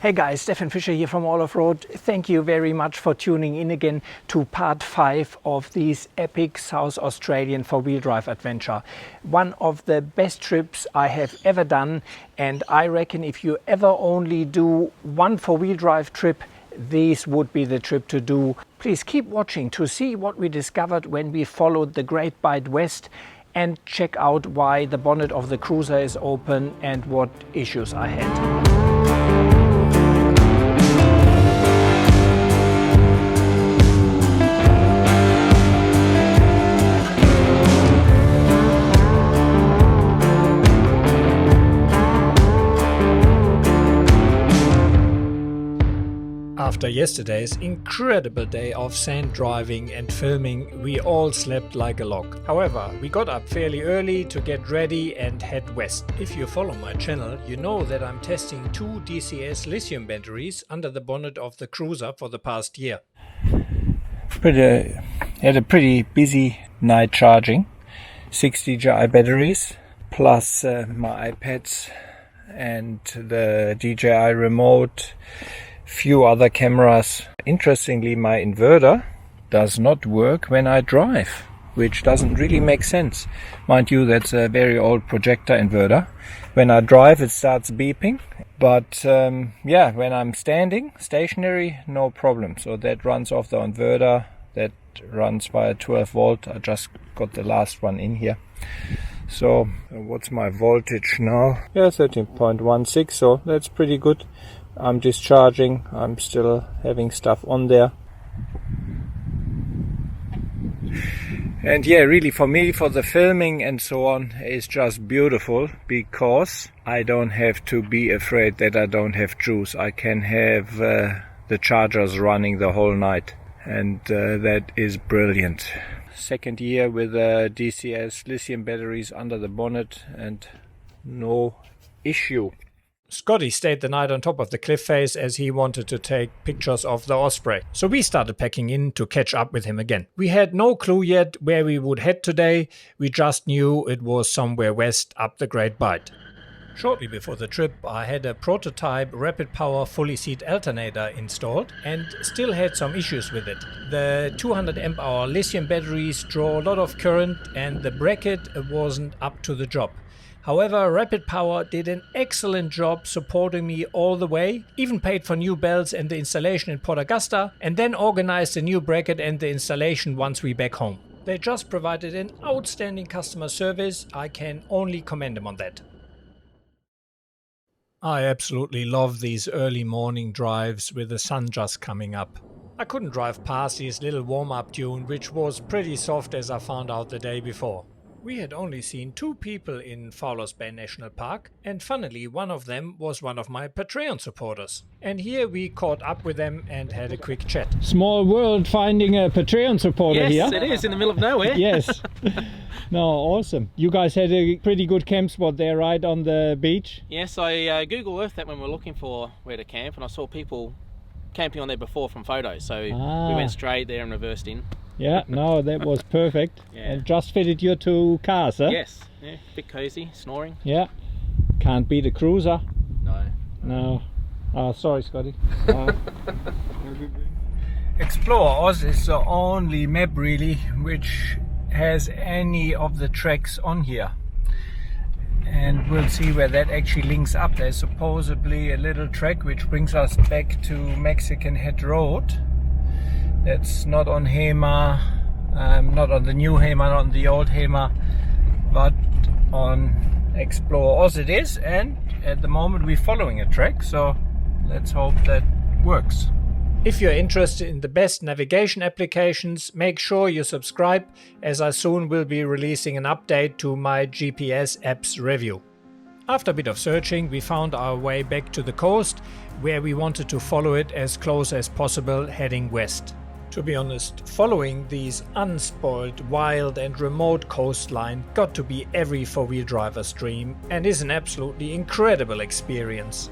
Hey guys, Stefan Fischer here from Alloffroad. Thank you very much for tuning in again to part 5 of this epic South Australian four-wheel drive adventure. One of the best trips I have ever done, and I reckon if you ever only do one four-wheel drive trip, this would be the trip to do. Please keep watching to see what we discovered when we followed the Great Bight west, and check out why the bonnet of the cruiser is open and what issues I had. After yesterday's incredible day of sand driving and filming, we all slept like a log. However, we got up fairly early to get ready and head west. If you follow my channel, you know that I'm testing 2 DCS lithium batteries under the bonnet of the cruiser for the past year. Had a pretty busy night charging. 6 DJI batteries plus my iPads and the DJI remote. Few other cameras. Interestingly, my inverter does not work when I drive, which doesn't really make sense. Mind you, that's a very old projector inverter. When I drive, it starts beeping, but yeah, when I'm standing stationary, no problem. So that runs off the inverter, that runs by a 12 volt. I just got the last one in here. So what's my voltage now? Yeah, 13.16, so that's pretty good. I'm discharging, I'm still having stuff on there. And yeah, really for me, for the filming and so on, it's just beautiful because I don't have to be afraid that I don't have juice. I can have the chargers running the whole night, and that is brilliant. Second year with DCS lithium batteries under the bonnet and no issue. Scotty stayed the night on top of the cliff face as he wanted to take pictures of the Osprey. So we started packing in to catch up with him again. We had no clue yet where we would head today. We just knew it was somewhere west up the Great Bight. Shortly before the trip, I had a prototype rapid power fully seat alternator installed and still had some issues with it. The 200 amp hour lithium batteries draw a lot of current and the bracket wasn't up to the job. However, Rapid Power did an excellent job supporting me all the way, even paid for new belts and the installation in Port Augusta, and then organized the new bracket and the installation once we back home. They just provided an outstanding customer service. I can only commend them on that. I absolutely love these early morning drives with the sun just coming up. I couldn't drive past this little warm-up dune, which was pretty soft as I found out the day before. We had only seen 2 people in Fowlers Bay National Park, and funnily one of them was one of my Patreon supporters. And here we caught up with them and had a quick chat. Small world finding a Patreon supporter here. Yes, it is, in the middle of nowhere. Yes. No, awesome. You guys had a pretty good camp spot there, right on the beach? Yes, I Google Earthed that when we were looking for where to camp, and I saw people camping on there before from photos, so we went straight there and reversed in. Yeah, no, that was perfect. Yeah. And just fitted your 2 cars, huh? Yes, yeah, a bit cozy, snoring. Yeah, can't beat a cruiser. No. Oh, sorry, Scotty. Explore Oz is the only map really which has any of the tracks on here. And we'll see where that actually links up. There's supposedly a little track which brings us back to Mexican Head Road. That's not on Hema, not on the new Hema, not on the old Hema, but on Explore Oz it is, and at the moment we're following a track, so let's hope that works. If you're interested in the best navigation applications, make sure you subscribe, as I soon will be releasing an update to my GPS apps review. After a bit of searching, we found our way back to the coast, where we wanted to follow it as close as possible, heading west. To be honest, following these unspoiled, wild and remote coastline got to be every four-wheel driver's dream and is an absolutely incredible experience.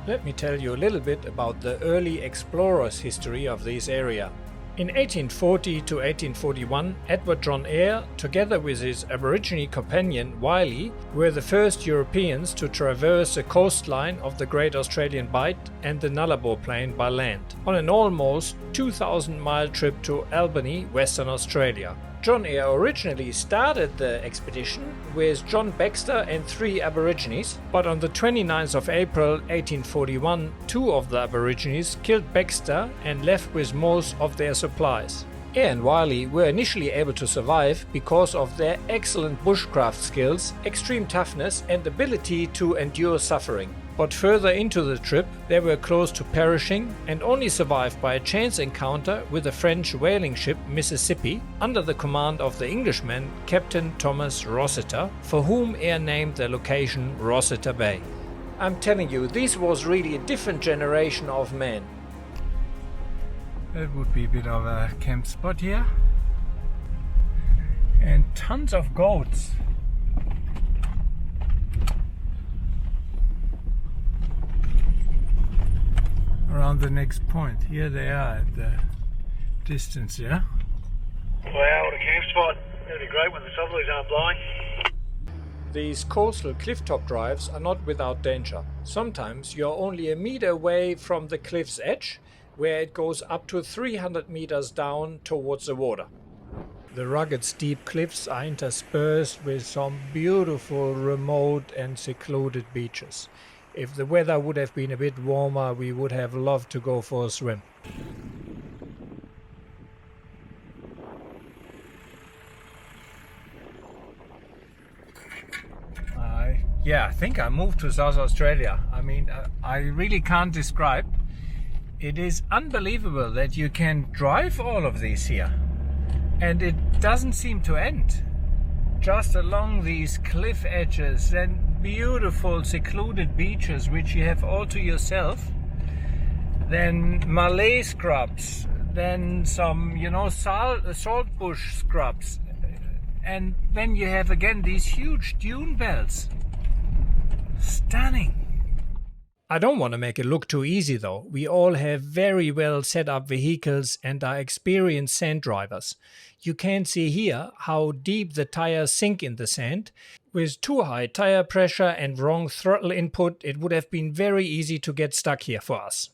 Let me tell you a little bit about the early explorers' history of this area. In 1840 to 1841, Edward John Eyre, together with his Aborigine companion Wiley, were the first Europeans to traverse the coastline of the Great Australian Bight and the Nullarbor Plain by land, on an almost 2,000-mile trip to Albany, Western Australia. John Eyre originally started the expedition with John Baxter and 3 Aborigines, but on the 29th of April 1841, 2 of the Aborigines killed Baxter and left with most of their supplies. Eyre and Wiley were initially able to survive because of their excellent bushcraft skills, extreme toughness and ability to endure suffering. But further into the trip, they were close to perishing and only survived by a chance encounter with the French whaling ship Mississippi under the command of the Englishman Captain Thomas Rossiter, for whom Eyre named the location Rossiter Bay. I'm telling you, this was really a different generation of men. That would be a bit of a camp spot here. And tons of goats. Around the next point. Here they are at the distance, yeah? Wow, what a camp spot. It'll be great when the southerlies aren't blowing. These coastal clifftop drives are not without danger. Sometimes you're only a meter away from the cliff's edge, where it goes up to 300 meters down towards the water. The rugged steep cliffs are interspersed with some beautiful remote and secluded beaches. If the weather would have been a bit warmer, we would have loved to go for a swim. I think I moved to South Australia. I mean, I really can't describe. It is unbelievable that you can drive all of these here. And it doesn't seem to end. Just along these cliff edges and beautiful secluded beaches which you have all to yourself. Then Malay scrubs, then some, salt bush scrubs. And then you have again these huge dune belts. Stunning. I don't want to make it look too easy though. We all have very well set up vehicles and are experienced sand drivers. You can see here how deep the tires sink in the sand. With too high tire pressure and wrong throttle input, it would have been very easy to get stuck here for us.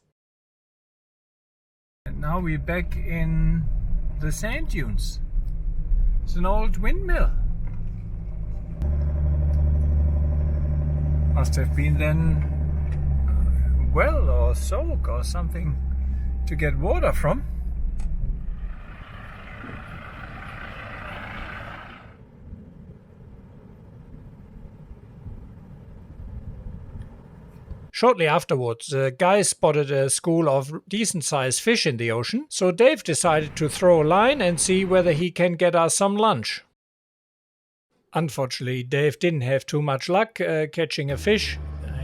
And now we're back in the sand dunes. It's an old windmill. Must have been then well or soak or something to get water from. Shortly afterwards, the guys spotted a school of decent-sized fish in the ocean, so Dave decided to throw a line and see whether he can get us some lunch. Unfortunately, Dave didn't have too much luck catching a fish.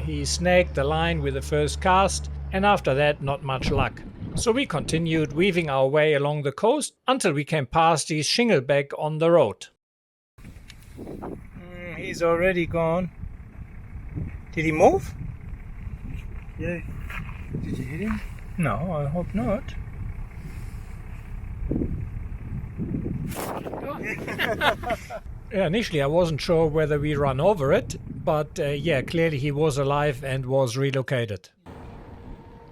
He snagged the line with the first cast, and after that, not much luck. So we continued weaving our way along the coast until we came past these shingleback on the road. He's already gone. Did he move? Yeah. Did you hit him? No, I hope not. Initially I wasn't sure whether we ran over it, but clearly he was alive and was relocated.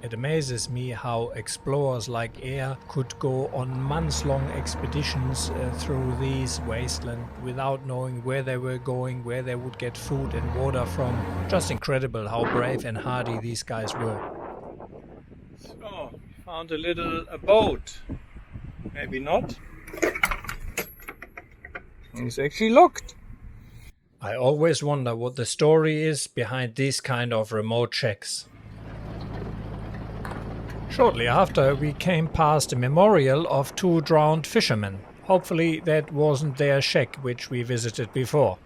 It amazes me how explorers like Eyre could go on months-long expeditions through these wastelands without knowing where they were going, where they would get food and water from. Just incredible how brave and hardy these guys were. So, we found a boat. Maybe not. It's actually locked. I always wonder what the story is behind these kind of remote shacks. Shortly after, we came past a memorial of 2 drowned fishermen. Hopefully that wasn't their shack which we visited before.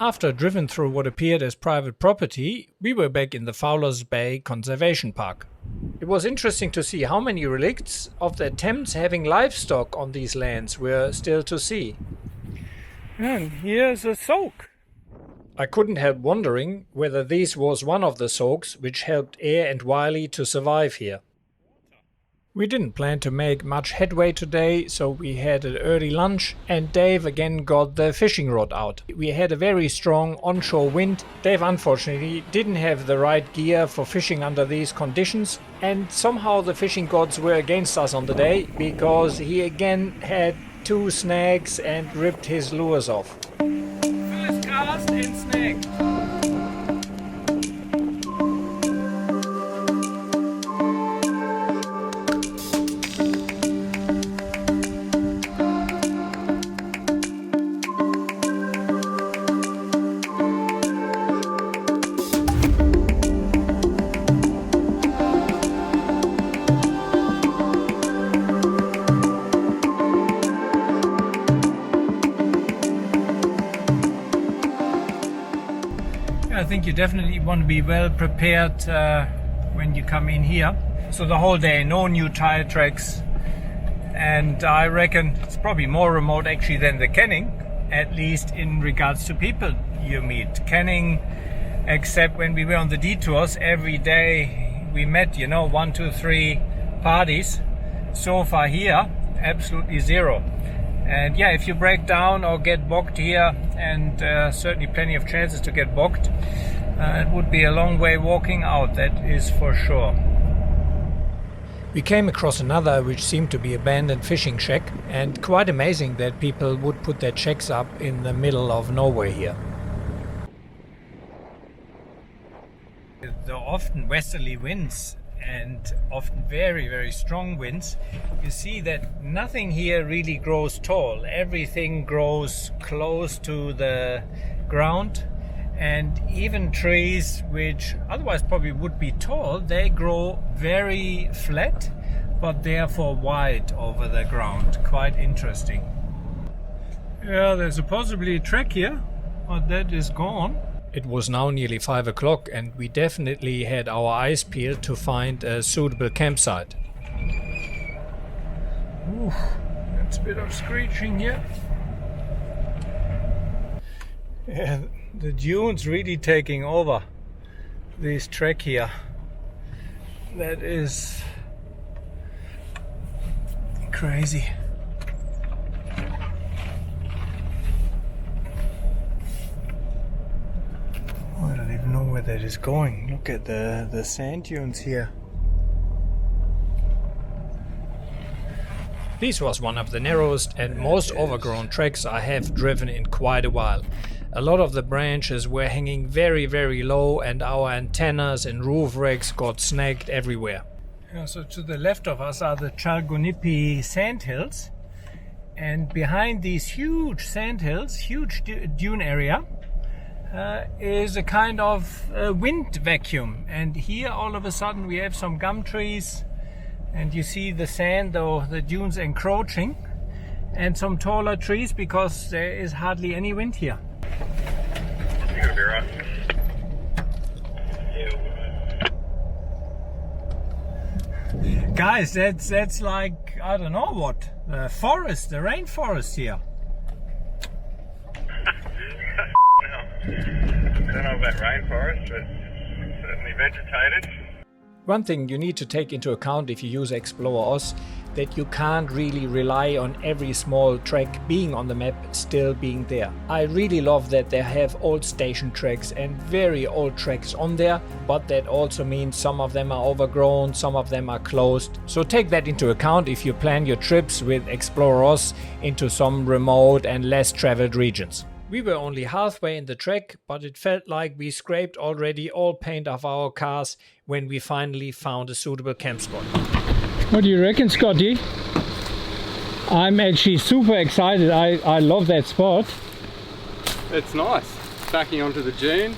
After driven through what appeared as private property, we were back in the Fowlers Bay Conservation Park. It was interesting to see how many relicts of the attempts having livestock on these lands were still to see. And here's a soak. I couldn't help wondering whether this was one of the soaks which helped Eyre and Wiley to survive here. We didn't plan to make much headway today, so we had an early lunch and Dave again got the fishing rod out. We had a very strong onshore wind. Dave unfortunately didn't have the right gear for fishing under these conditions, and somehow the fishing gods were against us on the day because he again had 2 snags and ripped his lures off. First cast and snag. I think you definitely want to be well prepared when you come in here. So the whole day, no new tire tracks, and I reckon it's probably more remote actually than the canning, at least in regards to people you meet. Canning, except when we were on the detours, every day we met, 1, 2, 3 parties. So far here, absolutely zero. And yeah, if you break down or get bogged here, and certainly plenty of chances to get bogged, it would be a long way walking out, that is for sure. We came across another which seemed to be abandoned fishing shack, and quite amazing that people would put their shacks up in the middle of nowhere here. The often westerly winds and often very, very strong winds, you see that nothing here really grows tall. Everything grows close to the ground, and even trees which otherwise probably would be tall, they grow very flat but therefore wide over the ground. Quite interesting. Yeah, there's supposedly a track here, but that is gone. It was now nearly 5 o'clock and we definitely had our eyes peeled to find a suitable campsite. Ooh, that's a bit of screeching here. Yeah, the dunes really taking over this track here. That is crazy. I don't even know where that is going. Look at the sand dunes here. This was one of the narrowest and most overgrown tracks I have driven in quite a while. A lot of the branches were hanging very, very low and our antennas and roof racks got snagged everywhere. Yeah, so to the left of us are the Chalgonipi sandhills, and behind these huge sandhills, huge dune area, is a kind of wind vacuum, and here all of a sudden we have some gum trees, and you see the sand or the dunes encroaching, and some taller trees because there is hardly any wind here. You're gonna be right. Guys, that's like, I don't know what, the forest, the rainforest here. I don't know about rainforest, but certainly vegetated. One thing you need to take into account if you use Explorer OS, that you can't really rely on every small track being on the map still being there. I really love that they have old station tracks and very old tracks on there, but that also means some of them are overgrown, some of them are closed. So take that into account if you plan your trips with Explorer OS into some remote and less traveled regions. We were only halfway in the trek, but it felt like we scraped already all paint off our cars when we finally found a suitable camp spot. What do you reckon, Scotty? I'm actually super excited. I love that spot. It's nice. Backing onto the dunes.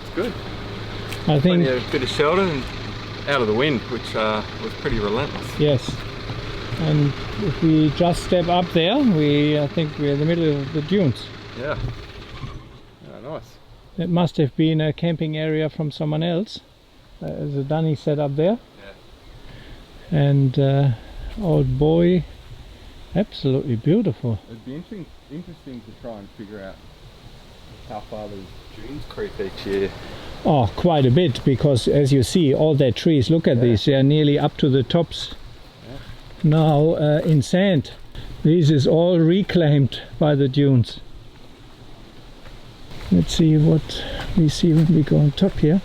It's good. I think plenty of bit of shelter and out of the wind, which was pretty relentless. yes. And if we just step up there, I think we're in the middle of the dunes. Yeah. Yeah, nice. It must have been a camping area from someone else. There's a dunny set up there. Yeah. And old boy, absolutely beautiful. It'd be interesting to try and figure out how far these dunes creep each year. Oh, quite a bit, because as you see, all their trees, look at these, they are nearly up to the tops now in sand. This is all reclaimed by the dunes. Let's see what we see when we go on top here.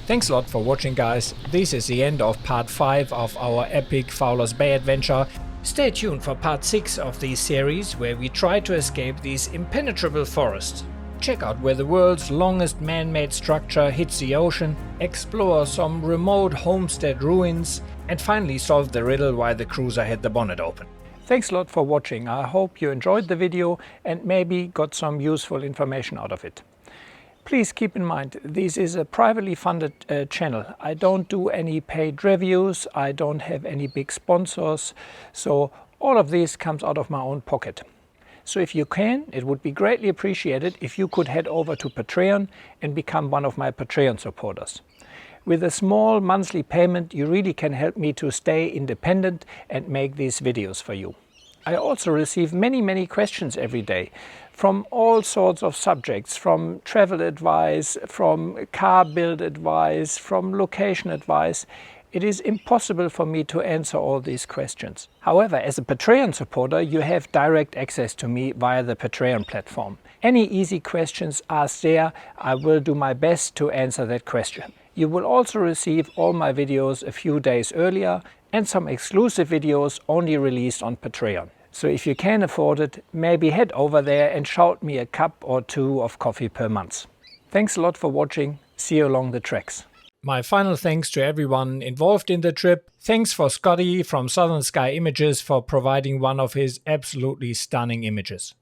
Thanks a lot for watching, guys. This is the end of part 5 of our epic Fowlers Bay adventure. Stay tuned for part 6 of this series, where we try to escape these impenetrable forests. Check out where the world's longest man-made structure hits the ocean, explore some remote homestead ruins, and finally solve the riddle why the cruiser had the bonnet open. Thanks a lot for watching. I hope you enjoyed the video and maybe got some useful information out of it. Please keep in mind, this is a privately funded channel. I don't do any paid reviews, I don't have any big sponsors, so all of this comes out of my own pocket. So if you can, it would be greatly appreciated if you could head over to Patreon and become one of my Patreon supporters. With a small monthly payment, you really can help me to stay independent and make these videos for you. I also receive many questions every day from all sorts of subjects, from travel advice, from car build advice, from location advice. It is impossible for me to answer all these questions. However, as a Patreon supporter, you have direct access to me via the Patreon platform. Any easy questions asked there, I will do my best to answer that question. You will also receive all my videos a few days earlier and some exclusive videos only released on Patreon. So if you can afford it, maybe head over there and shout me a cup or two of coffee per month. Thanks a lot for watching. See you along the tracks. My final thanks to everyone involved in the trip. Thanks for Scotty from Southern Sky Images for providing one of his absolutely stunning images.